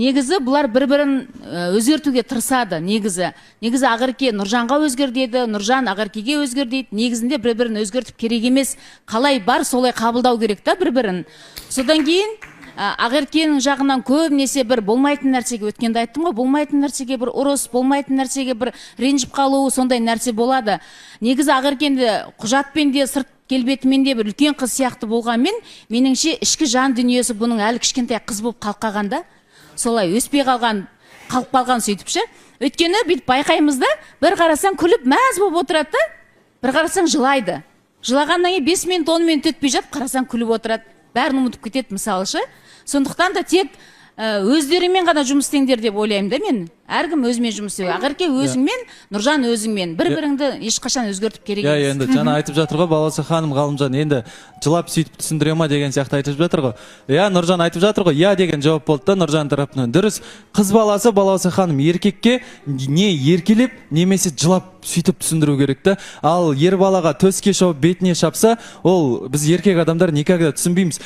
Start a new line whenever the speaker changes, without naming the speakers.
Негізі бұлар бір-бірін өзгертуге тырысады, негізі Ақерке Нұржанға өзгер деді, Нұржан Ақеркеге өзгер дейді. Негізінде бір-бірін өзгертіп керек емес, қалай бар солай қабылдау керек та бір-бірін. Содан кейін Ақеркенің жағынан көбінесе бір болмайтын нәрсеге, өткенде айттым ғой, болмайтын нәрсеге бір ұрыс, болмайтын нәрсеге бір ренжіп қалуы, сондай нәрсе болады. Негізі Ақеркенде құжатпен де сырт келбетімен де бір үлкен қыз сияқты болғанмен, меніңше ішкі жан дүниесі бұның әлі кішкентай қыз болып қалып қалғанда, солай өспей қалған, қалып қалған сөйтіп ше. Өйткені бүйтіп байқаймыз да, бір қарасаң күліп мәз болып отырады да, бір қарасаң жылайды. Жылағаннан кейін 5 минут, 10 минут өтпей жатып, қарасаң күліп отырады. Бәрін ұмытып кетеді мысалы ше. Сондықтан да тек өздерімен ғана жұмыс істеңдер деп ойлаймын да мен. Әркім өзімен жұмыс істеу. Ақерке өзіңмен, Нұржан өзіңмен. Бір-біріңді ешқашан өзгертіп керек емес.
Енді жаңа айтып жатыр ғой, Балауса ханым, Ғалымжан енді жылап сөйтіп түсіндіре ма деген сияқты айтып жатыр ғой. Нұржан айтып жатыр ғой, деген жауап болды да Нұржан тарапынан. Дұрыс, қыз баласы Балауса ханым еркекке не еркелеп, немесе жылап сөйтіп түсіндіру керек та. Ал ер балаға төске шауып бетіне шапса, ол біз еркек адамдар никогда түсінбейміз.